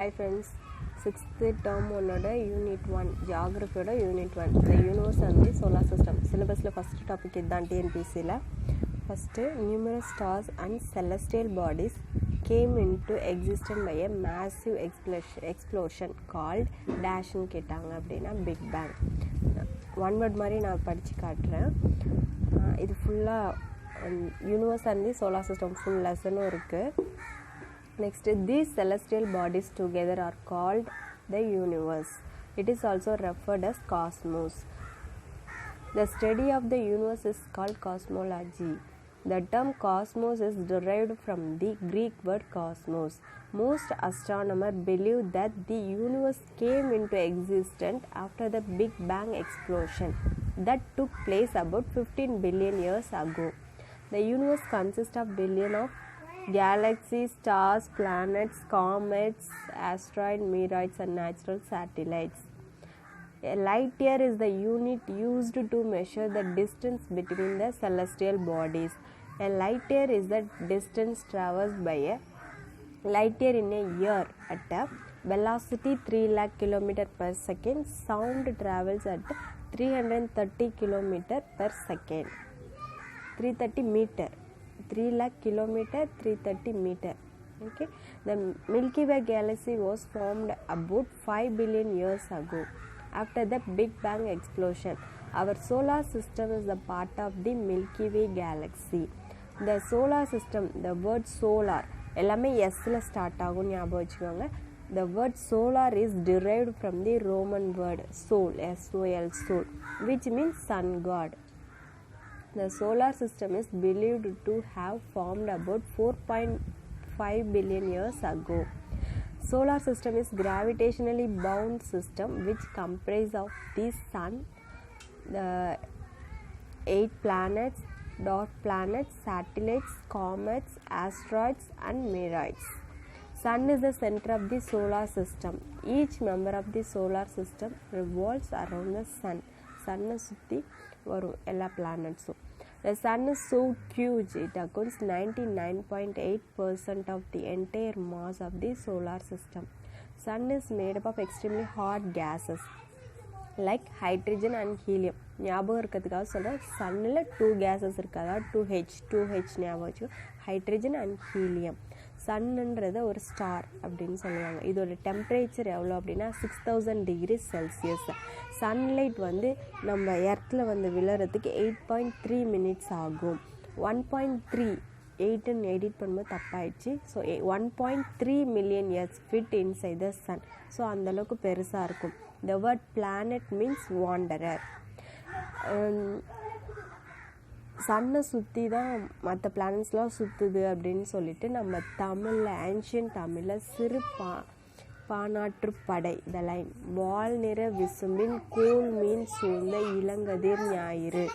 Hi friends, 6th term ஒன்னோட Unit 1 Geography Unit 1 The Universe and the Solar System syllabusல first topic இதுதான் TNPSCல first numerous stars and celestial bodies came into existence by a massive explosion called dash ன்னு கேட்டாங்க அப்படின்னா Big Bang. One word மாதிரி நான் படித்து காட்டுறேன். இது ஃபுல்லாக universe and the solar system full லெசனும் இருக்குது. Next, these celestial bodies together are called the universe. It is also referred as cosmos. The study of the universe is called cosmology. The term cosmos is derived from the Greek word cosmos. Most astronomers believe that the universe came into existence after the Big Bang explosion that took place about 15 billion years ago. The universe consists of billions of galaxies, stars, planets, comets, asteroids, meteoroids, and natural satellites. A light year is the unit used to measure the distance between the celestial bodies. A light year is the distance traversed by a light year in a year at a velocity 3 lakh km per second. Sound travels at 330 km per second. 330 meter. 3 lakh kilometer 330 meter. Okay, the Milky Way galaxy was formed about 5 billion years ago after the Big Bang explosion. Our solar system is a part of the Milky Way galaxy. The solar system, the word solar எல்லாமே எஸ்ல start ஆகும், ஞாபகம் வச்சுக்கோங்க. The word solar is derived from the Roman word sol, S-O-L, sol, which means sun god. The solar system is believed to have formed about 4.5 billion years ago. Solar system is gravitationally bound system which comprises of the sun, the 8 planets, dwarf planets, satellites, comets, asteroids, and meteoroids. Sun is the center of the solar system. Each member of the solar system revolves around the sun. Sun சுத்தி வரும் எல்லா பிளானட்ஸும். The sun is so huge it accounts 99.8% of the entire mass of the solar system. Sun is made up of extremely hot gases like hydrogen and helium. ஞாபகம் இருக்கிறதுக்காக சொல்கிறேன், சன்னில் 2 gases இருக்குது, அதாவது 2H ஞாபகம் வச்சுக்கோ, ஹைட்ரஜன் அண்ட் ஹீலியம். சன்னுன்றத ஒரு star அப்படின்னு சொல்லுவாங்க. இதோட டெம்பரேச்சர் எவ்வளோ அப்படின்னா 6000 டிகிரி செல்சியஸ். சன்லைட் வந்து நம்ம எர்த்தில் வந்து விழுறதுக்கு 8.3 மினிட்ஸ் ஆகும். 1.3 8ன்னு எடிட் பண்ணும்போது தப்பாயிடுச்சு. So 1.3 million years fit inside the sun. So அந்தளவுக்கு பெருசாக இருக்கும். The word planet means wanderer. சன்னை சுற்றி தான் மற்ற பிளானட்ஸ்லாம் சுற்றுது அப்படின்னு சொல்லிட்டு நம்ம தமிழில் ஆன்ஷியன் தமிழில் சிறு பானாற்று படை த லைன் வால் நிற விசும்பின் கோல் மீன் சூழ்ந்த இளங்கதிர் ஞாயிறு.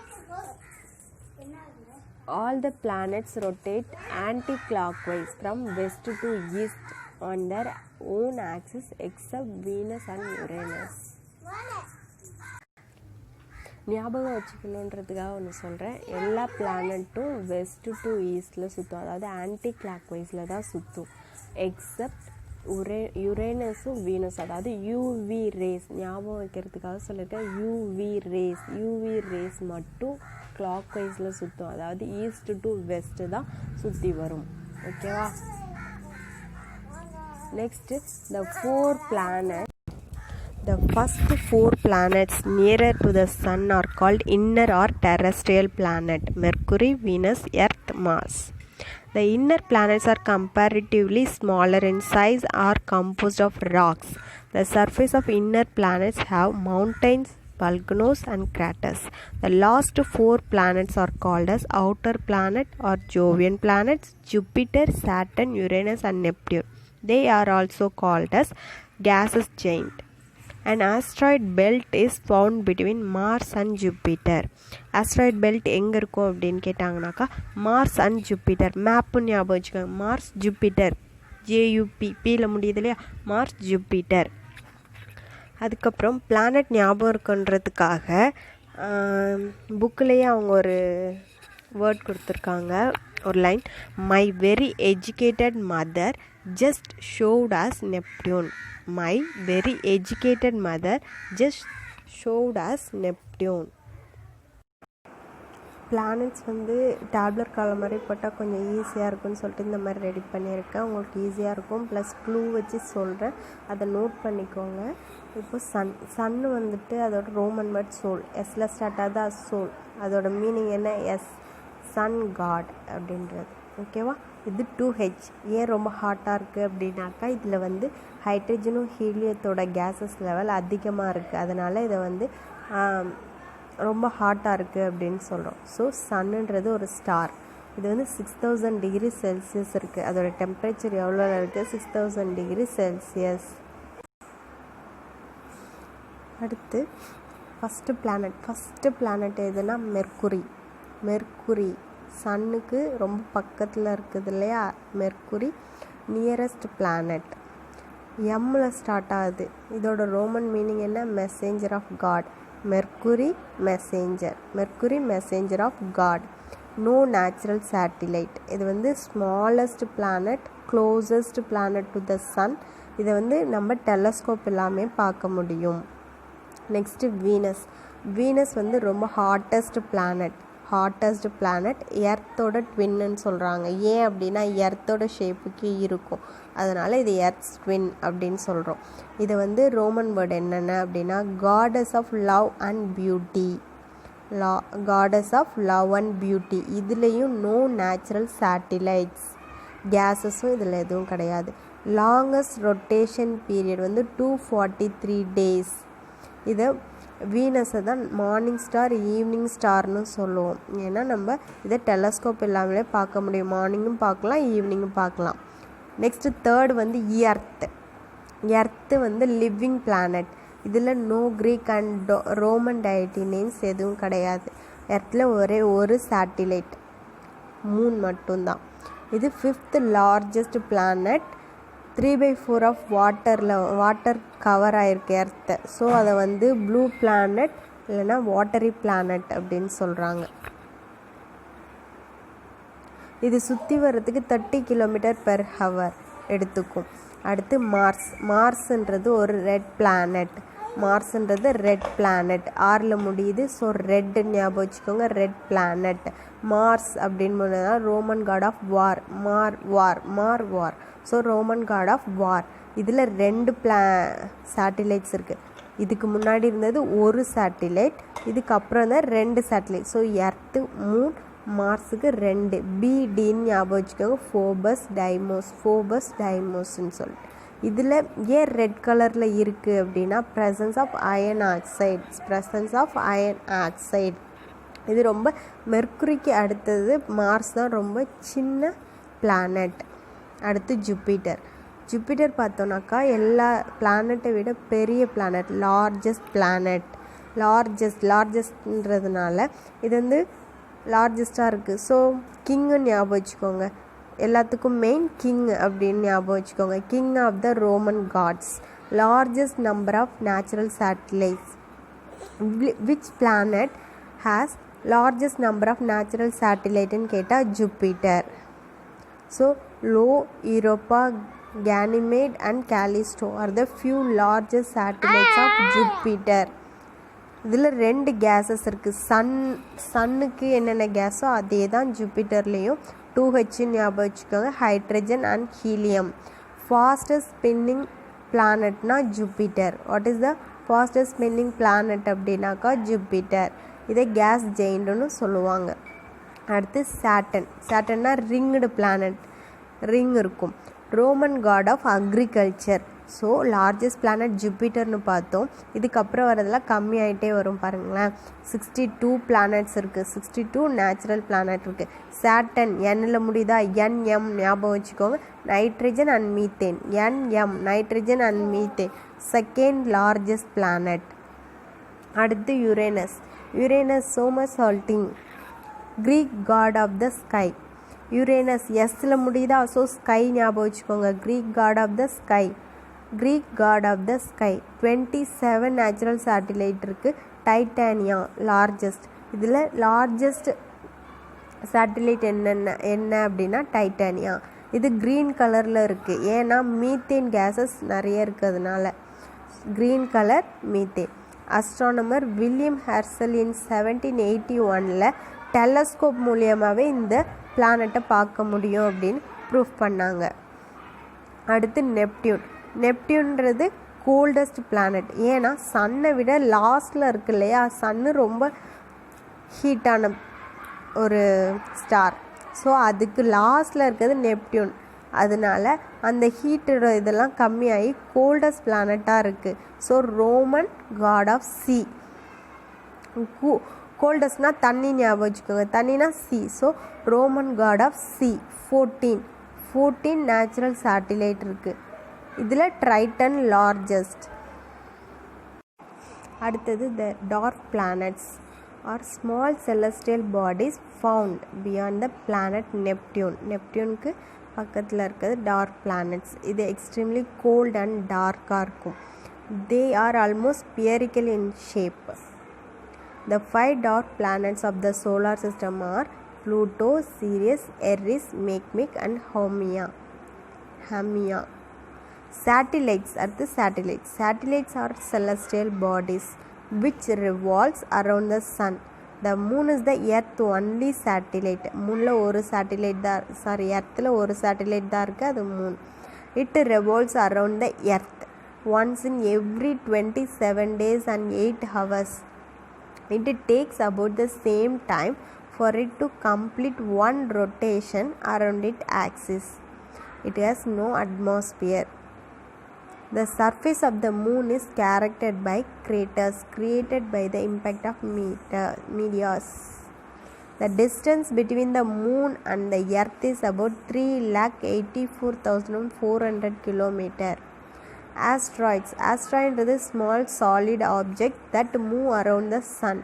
All the planets rotate anti-clockwise from west to east on their own axis except Venus and Uranus. ஞாபகம் வச்சுக்கணுன்றதுக்காக ஒன்று சொல்கிறேன், எல்லா பிளானட்டும் வெஸ்ட் டு ஈஸ்டில் சுற்றும், அதாவது ஆன்டி கிளாக் வைஸில் தான் சுற்றும், எக்ஸப்ட் யுரேனஸும் வீனஸ், அதாவது யூவி ரேஸ். ஞாபகம் வைக்கிறதுக்காக சொல்லியிருக்கேன், யூவி ரேஸ் மட்டும் கிளாக் வைஸில் சுற்றும், அதாவது ஈஸ்ட் டு வெஸ்ட்டு தான் சுற்றி வரும். ஓகேவா? Next the 4 planets. The first 4 planets nearer to the sun are called inner or terrestrial planet: Mercury, Venus, Earth, Mars. The inner planets are comparatively smaller in size, are composed of rocks. The surface of inner planets have mountains, volcanoes, and craters. The last 4 planets are called as outer planet or Jovian planets: Jupiter, Saturn, Uranus, and Neptune. They are also called as gaseous giant. An asteroid belt is found between Mars and Jupiter. Asteroid belt எங்கே இருக்கும் அப்படின்னு கேட்டாங்கனாக்கா Mars and Jupiter. Map ஞாபகம் வச்சுக்கோங்க, Mars Jupiter, ஜேயூபி, பியில் முடியுது இல்லையா, Mars Jupiter. அதுக்கப்புறம் planet ஞாபகம் இருக்குன்றதுக்காக புக்கிலேயே அவங்க ஒரு வேர்ட் கொடுத்துருக்காங்க, ஒரு line, my very educated mother just showed us Neptune. My very educated mother just showed us Neptune. Planets வந்து டேப்லெட் காலம் மாதிரி போட்டால் கொஞ்சம் ஈஸியாக இருக்கும்னு சொல்லிட்டு இந்த மாதிரி ரெடி பண்ணியிருக்கேன். உங்களுக்கு ஈஸியாக இருக்கும். ப்ளஸ் க்ளூ வச்சு சொல்கிறேன், அதை நோட் பண்ணிக்கோங்க. இப்போ சன்னு வந்துட்டு அதோட ரோமன் வேர்ட் சோல், எஸ்ல ஸ்டார்ட் ஆகுது, சோல். அதோட மீனிங் என்ன? எஸ், சன் காட் அப்படின்றது. ஓகேவா? இது 2H. ஏன் ரொம்ப ஹாட்டாக இருக்குது அப்படின்னாக்கா இதில் வந்து ஹைட்ரஜனும் ஹீலியத்தோட கேஸஸ் லெவல் அதிகமாக இருக்குது. அதனால் இதை வந்து ரொம்ப ஹாட்டாக இருக்குது அப்படின்னு சொல்கிறோம். ஸோ சன்னுன்றது ஒரு ஸ்டார். இது வந்து 6000 டிகிரி செல்சியஸ் இருக்குது. அதோட டெம்பரேச்சர் எவ்வளோ இருக்குது? 6000 டிகிரி செல்சியஸ். அடுத்து ஃபஸ்ட்டு பிளானட் எதுனா மெர்க்குரி. சன்னுக்கு ரொம்ப பக்கத்தில் இருக்குது இல்லையா, மெர்க்குரி நியரஸ்ட் பிளானட். எம்மில் ஸ்டார்ட் ஆகுது. இதோட ரோமன் மீனிங் என்ன? Messenger of god. Mercury messenger of god. No natural satellite. இது வந்து smallest planet, closest planet to the sun. இதை வந்து நம்ம டெலஸ்கோப் எல்லாமே பார்க்க முடியும். நெக்ஸ்ட்டு வீனஸ் வந்து ரொம்ப ஹாட்டஸ்ட் பிளானட், எர்த்தோட ட்வின்னு சொல்கிறாங்க. ஏன் அப்படின்னா எர்த்தோட ஷேப்புக்கு இருக்கும், அதனால் இது எர்த்ஸ் ட்வின் அப்படின்னு சொல்கிறோம். இது வந்து ரோமன் வேர்டு என்னென்ன அப்படின்னா goddess of love and beauty. இதுலேயும் நோ நேச்சுரல் சேட்டிலைட்ஸ், கேஸஸும் இதில் எதுவும் கிடையாது. லாங்கஸ்ட் ரொட்டேஷன் பீரியட் வந்து 243 days. இதை வீனஸை தான் மார்னிங் ஸ்டார், ஈவினிங் ஸ்டார்னு சொல்லுவோம். ஏன்னா நம்ம இதை டெலஸ்கோப் இல்லாமலே பார்க்க முடியும். மார்னிங்கும் பார்க்கலாம், ஈவினிங்கும் பார்க்கலாம். நெக்ஸ்ட்டு தேர்டு வந்து எர்த்து வந்து லிவிங் பிளானட். இதில் no Greek and Roman deity names எதுவும் கிடையாது. எர்த்தில் ஒரே ஒரு சேட்டிலைட், மூன் மட்டும்தான். இது 5th largest planet. 3/4 of water cover ஆகிருக்கு எர்த்தை. ஸோ அதை வந்து ப்ளூ பிளானட் இல்லைன்னா வாட்டரி பிளானட் அப்படின்னு சொல்கிறாங்க. இது சுற்றி வர்றதுக்கு 30 km/h எடுத்துக்கும். அடுத்து மார்ஸ்ன்றது ஒரு ரெட் பிளானட். ஆரில் முடியுது. ஸோ ரெட் ஞாபகம் வச்சுக்கோங்க, ரெட் பிளானட். மார்ஸ் அப்படின்னு போனதுனா Roman god of war. So Roman god of war. இதில் 2 சேட்டிலைட்ஸ் இருக்குது. இதுக்கு முன்னாடி இருந்தது ஒரு சேட்டிலைட், இதுக்கப்புறம் தான் 2 சேட்டிலைட். ஸோ எர்த்து, மூன், மார்ஸுக்கு 2. பிடின்னு ஞாபகம் வச்சுக்கோங்க, ஃபோபஸ் டைமோஸ்ன்னு சொல்லிட்டு. இதில் ஏன் ரெட் கலரில் இருக்குது அப்படின்னா ப்ரெசன்ஸ் ஆஃப் அயன் ஆக்சைடு. இது ரொம்ப மெர்க்குரிக்கு அடுத்தது மார்ஸ் தான் ரொம்ப சின்ன பிளானட். அடுத்து ஜூபிட்டர் பார்த்தோன்னாக்கா எல்லா பிளானட்டை விட பெரிய பிளானட், லார்ஜஸ்ட்ன்றதுனால இது வந்து லார்ஜஸ்ட்டாக இருக்குது. ஸோ கிங்கு ஞாபகம் வச்சுக்கோங்க, எல்லாத்துக்கும் மெயின் கிங் அப்படின்னு ஞாபகம் வச்சுக்கோங்க. King of the Roman gods. Largest number of natural satellites. Which planet has largest number of natural சேட்டிலைட்டுன்னு கேட்டால் Jupiter. So Io, Europa, Ganymede and Callisto are the few largest satellites of Jupiter. இதில் 2 gases இருக்குது. சன்னுக்கு என்னென்ன கேஸோ அதே தான் ஜூபிட்டர்லேயும். 2H ஞாபகம் வச்சுக்கோங்க, hydrogen and helium. Fastest spinning பிளானட்னா Jupiter. What is the fastest spinning planet அப்படின்னாக்கா ஜூபிட்டர். இதை கேஸ் ஜெயின்ட்னு சொல்லுவாங்க. அடுத்து சாட்டன்னா ரிங்டு பிளானட், ரிங் இருக்கும். Roman god of agriculture. So largest planet ஜூபிட்டர்னு பார்த்தோம். இதுக்கப்புறம் வரதெல்லாம் கம்மியாகிட்டே வரும் பாருங்களேன். 62 பிளானட்ஸ் இருக்குது, 62 நேச்சுரல் பிளானட் இருக்குது. சாட்டன் எண்ணில் முடியுதா, NM ஞாபகம் வச்சுக்கோங்க, nitrogen and methane. NM nitrogen and methane, second largest planet. அடுத்து Uranus somersaulting, Greek god of the sky. Uranus எஸ்ஸில் முடியுதா, ஸோ ஸ்கை ஞாபகம் வச்சுக்கோங்க, Greek god of the sky. 27 natural satellite இருக்குது. Titania largest. இதில் லார்ஜஸ்ட் சேட்டிலைட் என்ன அப்படின்னா டைட்டானியா. இது க்ரீன் கலரில் இருக்குது, ஏன்னா மீத்தேன் கேஸஸ் நிறைய இருக்கிறதுனால green colour methane. Astronomer William Herschel in 1781 telescope மூலியமாகவே இந்த பிளானட்டை பார்க்க முடியும் அப்படின்னு ப்ரூஃப் பண்ணாங்க. அடுத்து நெப்டியூன்றது கோல்டஸ்ட் பிளானட். ஏன்னா சன்னை விட லாஸ்டில் இருக்கு இல்லையா, சன்னு ரொம்ப ஹீட்டான ஒரு ஸ்டார். ஸோ அதுக்கு லாஸ்டில் இருக்கிறது நெப்டியூன். அதனால அந்த ஹீட்டோட இதெல்லாம் கம்மியாகி கோல்டஸ்ட் பிளானட்டாக இருக்குது. So Roman god of sea. கோல்டஸ்ட்னால் தண்ணி ஞாபகம் வச்சுக்கோங்க, தண்ணினா sea. So Roman god of sea. 14 natural satellite இருக்குது. இதில் ட்ரைட்டன் லார்ஜஸ்ட். அடுத்தது the dark planets are small celestial bodies found beyond the planet Neptune. நெப்டியூனுக்கு பக்கத்தில் இருக்கிறது டார்க் பிளானட்ஸ். இது எக்ஸ்ட்ரீம்லி கோல்ட் அண்ட் டார்க்காக இருக்கும். They are almost spherical in shape. The 5 dark planets of the solar system are Pluto, Sirius, Eris, Makemake and Haumea. Satellites are the satellites. Satellites are celestial bodies which revolves around the sun. The moon is the earth only satellite. மூணில் ஒரு satellite தான், எர்த்தில் ஒரு satellite தான் இருக்குது, அது Moon. It revolves around the earth once in every 27 days and 8 hours. It takes about the same time for it to complete one rotation around its axis. It has no atmosphere. The surface of the moon is characterized by craters created by the impact of meteors. The distance between the moon and the earth is about 3,84,400 kilometers. Asteroid is a small solid object that move around the sun.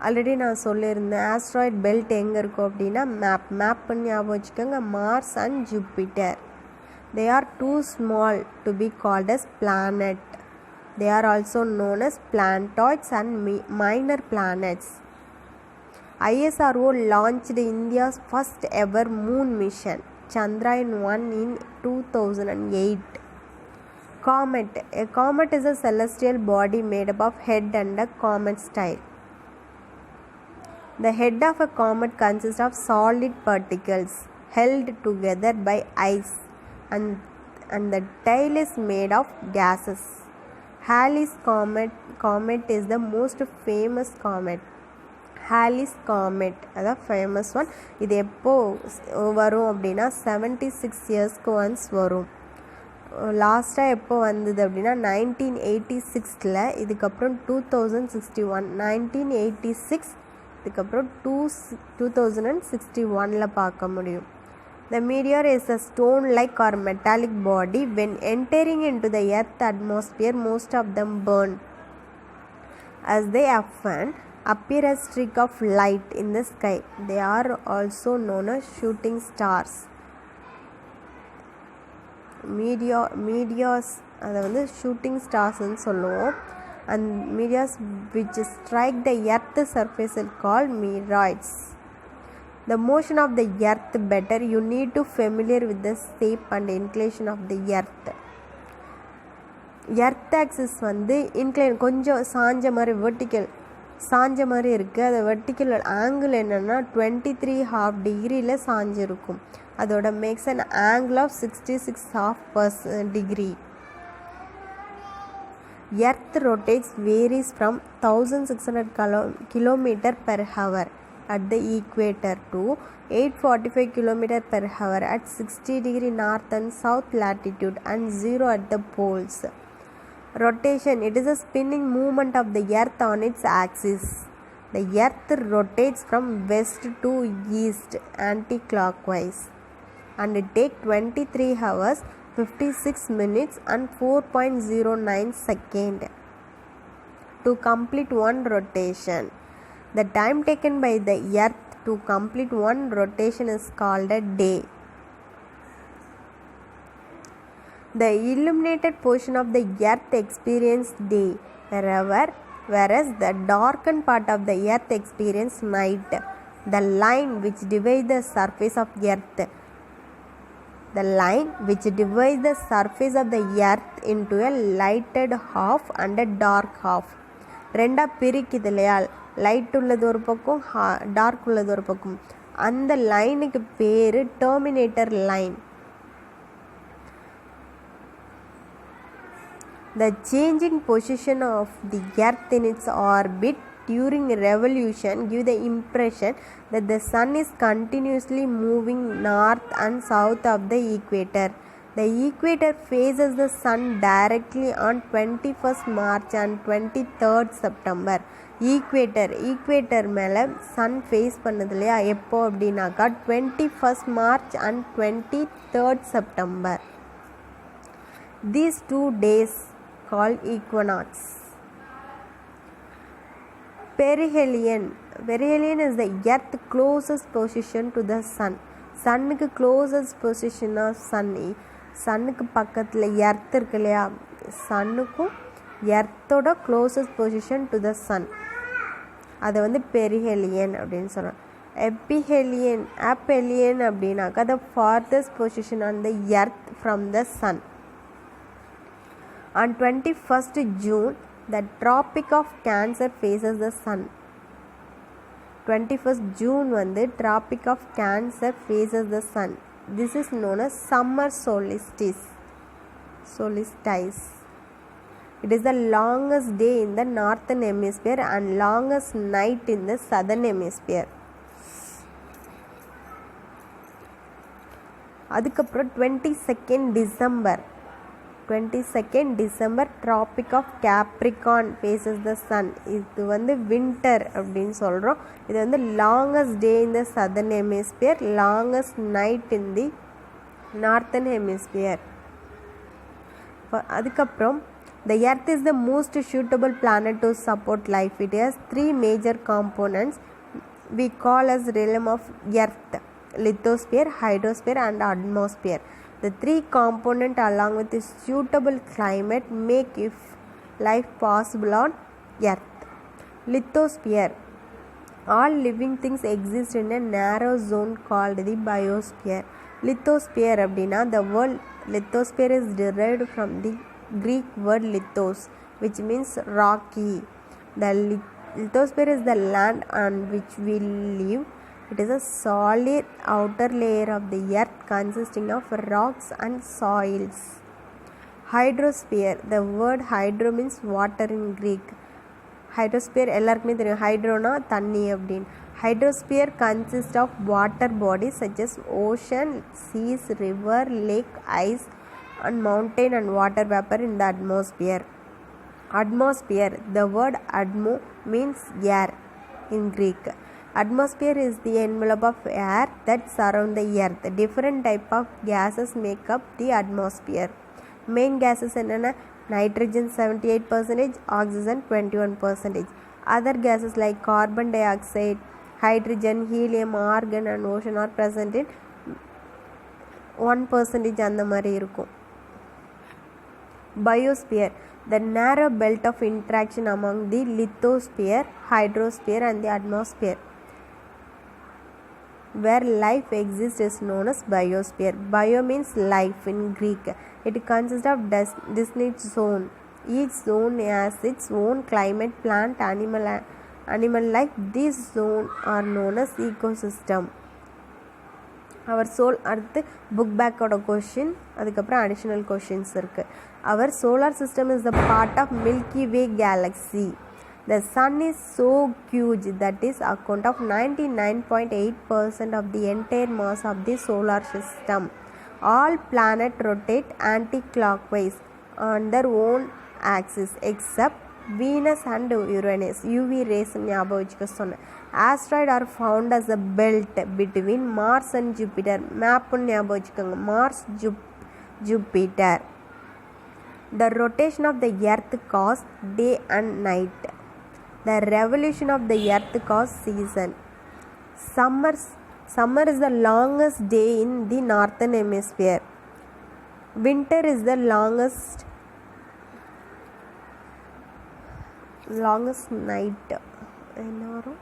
Already நான் சொல்லியிருந்தேன் asteroid belt எங்கே இருக்கும் அப்படின்னா map பண்ணி ஞாபகம் வச்சுக்கோங்க, Mars and Jupiter. They are too small to be called as planet. They are also known as planetoids and minor planets. ISRO launched India's first ever moon mission, Chandrayaan-1 in 2008. Comet. A comet is a celestial body made up of head and a comet style. The head of a comet consists of solid particles held together by ice, and the tail is made of gases. Halley's comet is the most famous comet. Halley's comet அதான் famous one. இது எப்போ வரும் அப்படின்னா 76 இயர்ஸ்க்கு once வரும். லாஸ்ட்டாக எப்போ வந்தது அப்படின்னா 1986. இதுக்கப்புறம் 2061, 1986, இதுக்கப்புறம் 2061 பார்க்க முடியும். The meteor is a stone-like or metallic body. When entering into the Earth atmosphere, most of them burn, as they often appear as streak of light in the sky. They are also known as shooting stars. Meteors அதை வந்து shooting ஸ்டார்ஸ்ன்னு சொல்லுவோம். And meteors which strike the earth surface are called meteoroids. The motion of the earth better, you need to familiar with the shape and inclination of the earth. Earth axis வந்து incline கொஞ்சம் சாஞ்ச மாதிரி சாஞ்ச மாதிரி இருக்குது. அது vertical angle என்னென்னா 23.5 டிகிரியில் சாஞ்சிருக்கும். அதோட makes an angle of 66.5 degree. Earth rotates varies from 1600 km/h at the equator to 845 km/h at 60° north and south latitude and 0 at the poles. Rotation, it is a spinning movement of the earth on its axis. The earth rotates from west to east anti-clockwise and it takes 23 hours 56 minutes and 4.09 seconds to complete one rotation. The time taken by the earth to complete one rotation is called a day. The illuminated portion of the earth experiences day, whereas the darkened part of the earth experiences night. The line which divides the surface of earth. The line which divides the surface of the earth into a lighted half and a dark half. ரெண்டா பிரிக்குது இல்லையா, light உள்ளது ஒரு பக்கம் dark உள்ளது ஒரு பக்கம், அந்த லைனுக்கு பேர் terminator line. The changing position of the earth in its orbit during revolution give the impression that the sun is continuously moving north and south of the equator. The equator faces the sun directly on 21st March and 23rd September. Equator மேலே Sun face பண்ணது இல்லையா, எப்போ அப்படின்னாக்கா 21st March and 23rd September. These 2 days called equinox. Perihelion is the earth closest position to the sun. சன்னுக்கு closest position of sun. சன்னுக்கு பக்கத்தில் earth இருக்கு இல்லையா, சன்னுக்கும் எர்த்தோட closest position to the sun, அதை வந்து பெரிஹெலியன் அப்படின்னு சொல்கிறோம். அப்பெலியன் அப்படின்னாக்கா the farthest position on the earth from the sun. On 21st June, the Tropic of Cancer faces the sun. 21st June வந்து Tropic of Cancer faces the sun. This is known as summer solstice. It is the longest day in the northern hemisphere and longest night in the southern hemisphere. அதுக்கப்புறம் 22nd December Tropic of Capricorn faces the sun. இது வந்து winter அப்படின்னு சொல்கிறோம். இது வந்து longest day in the southern hemisphere, longest night in the northern hemisphere. அதுக்கப்புறம் the earth is the most suitable planet to support life. It has 3 major components we call as realm of earth: lithosphere, hydrosphere and atmosphere. The 3 components along with a suitable climate make life possible on earth. Lithosphere. All living things exist in a narrow zone called the biosphere. Lithosphere அப்படின்னா the word lithosphere is derived from the Greek word lithos, which means rocky. The lithosphere is the land on which we live. It is a solid outer layer of the earth consisting of rocks and soils. Hydrosphere. The word hydro means water in Greek. Hydrosphere எல்லாருக்குமே தெரியும், ஹைட்ரோனா தண்ணி அப்படின்னு. Hydrosphere consists of water bodies such as ocean, seas, river, lake, ice and mountain and water vapor in the atmosphere. Atmosphere. The word atmo means air in Greek. Atmosphere is the envelope of air that surround the earth. Different type of gases make up the atmosphere. Main gases என்னென்ன? Nitrogen 78%, oxygen 21%. Other gases like carbon dioxide, hydrogen, helium, argon and ocean are present in 1% அந்த மாதிரி இருக்கும். Biosphere. The narrow belt of interaction among the lithosphere, hydrosphere and the atmosphere where life exists is known as biosphere. Bio means life in Greek. It consists of distinct zone. Each zone has its own climate, plant, animal life. These zones are known as ecosystem. Our soul அடுத்து book பேக்கோட question, அதுக்கப்புறம் additional questions இருக்குது. Our solar system is the part of Milky Way galaxy. The sun is so huge that is account of 99.8% of the entire mass of the solar system. All planets rotate anti-clockwise on their own axis except Venus and Uranus. UV rays ஞாபகம் வச்சுக்க சொன்னேன். Asteroids are found as a belt between Mars and Jupiter. Map ஞாபகம் வச்சுக்கோங்க, Mars, Jupiter. The rotation of the earth causes day and night. The revolution of the earth causes season. Summer is the longest day in the northern hemisphere. Winter is the longest night. என்ன வரும்?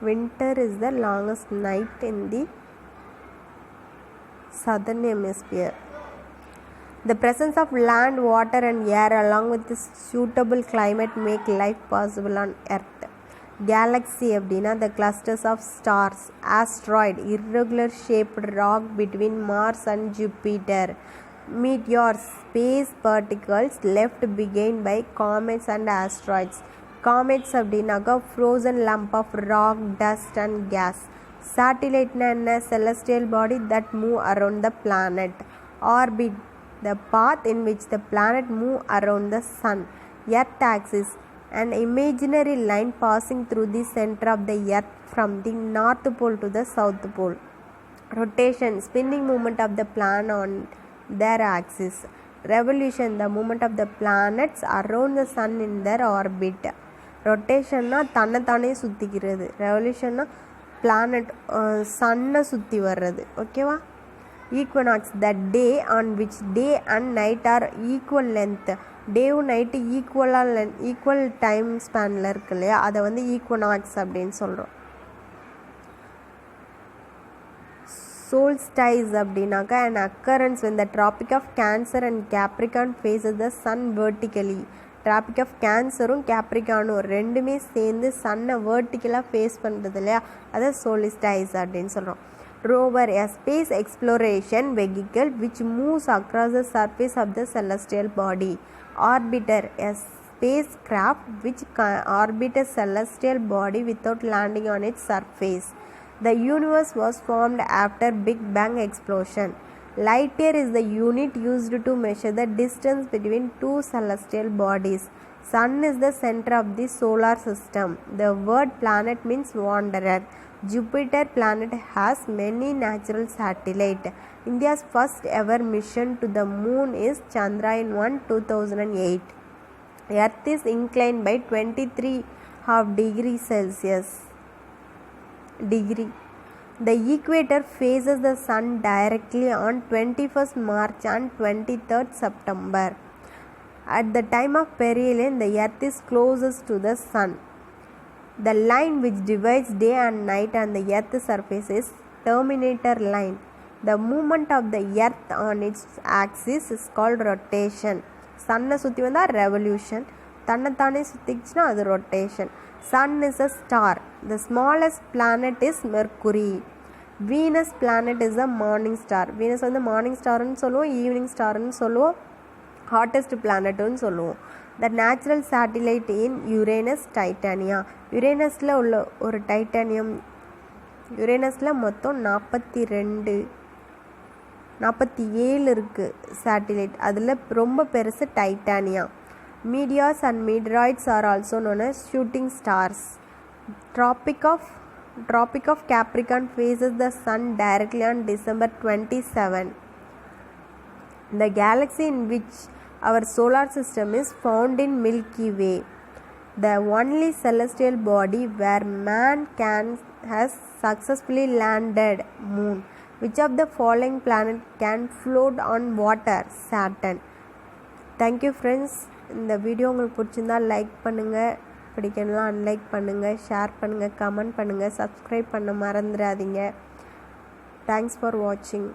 winter is the longest night in the southern hemisphere. The presence of land, water and air along with a suitable climate make life possible on earth. Galaxy அப்படின்னா the clusters of stars. Asteroid, irregular shaped rock between Mars and Jupiter. Meteors, space particles left behind by comets and asteroids. Comets அப்படின்னாக்கா frozen lump of rock, dust and gas. Satellite என்ன celestial body that move around the planet. Orbit, the path in which the planet move around the sun. Earth axis, an imaginary line passing through the center of the earth from the north pole to the south pole. Rotation, spinning movement of the planet on their axis. Revolution, the movement of the planets around the sun in their orbit. ரொட்டேஷன்னா தன்னைத்தானே சுற்றிக்கிறது, ரெவல்யூஷன்னா planet சன்னை சுற்றி வர்றது. ஓகேவா? Equinox, the day on which day and night are equal length. டேவும் night equal time ஸ்பேனில் இருக்கு இல்லையா, அதை வந்து ஈக்வனாக்ஸ் அப்படின்னு சொல்கிறோம். Solstice அப்படின்னாக்கா an occurrence when the Tropic of Cancer and Capricorn faces the sun vertically. Tropic of Cancerும் கேப்ரிகானும் ரெண்டுமே சேர்ந்து சன்னை வேர்ட்டிக்கலாக ஃபேஸ் பண்ணுறது இல்லையா, அதை solstice அப்படின்னு சொல்கிறோம். Rover, a space exploration vehicle which moves across the surface of the celestial body. Orbiter, a spacecraft which orbits a celestial body without landing on its surface. The universe was formed after Big Bang explosion. Light year is the unit used to measure the distance between two celestial bodies. Sun is the center of the solar system. The word planet means wanderer. Jupiter planet has many natural satellites. India's first ever mission to the moon is Chandrayaan-1 2008. Earth is inclined by 23.5 degrees Celsius. The equator faces the sun directly on 21st March and 23rd September. At the time of perihelion, the earth is closest to the sun. The line which divides day and night on the earth's surface is terminator line. The movement of the earth on its axis is called rotation. Sunna சுத்தி வந்தா revolution, தன்னைத்தானே சுத்திச்சுன்னா அது rotation. Sun is a star. The smallest planet is Mercury. Venus planet is a morning star. Venus வந்து morning starன்னு சொல்லுவோம், evening starன்னு சொல்லுவோம், hottest planetன்னு சொல்லுவோம். The natural satellite in Uranus, Titania. யுரேனஸில் உள்ள ஒரு டைட்டானியம், யுரேனஸில் மொத்தம் 47 இருக்குது சேட்டிலைட். அதில் ரொம்ப பெருசு டைட்டானியா. Meteors and meteoroids are also known as shooting stars. Tropic of Capricorn faces the sun directly on December 27. The galaxy in which our solar system is found in Milky Way, the only celestial body where man has successfully landed moon. Which of the following planet can float on water? Saturn. Thank you friends. இந்த video உங்களுக்கு பிடிச்சிருந்தா like பண்ணுங்கள், பிடிக்கணும்னா unlike பண்ணுங்கள், share பண்ணுங்கள், comment பண்ணுங்கள், subscribe பண்ண மறந்துடாதீங்க. Thanks for வாட்சிங்.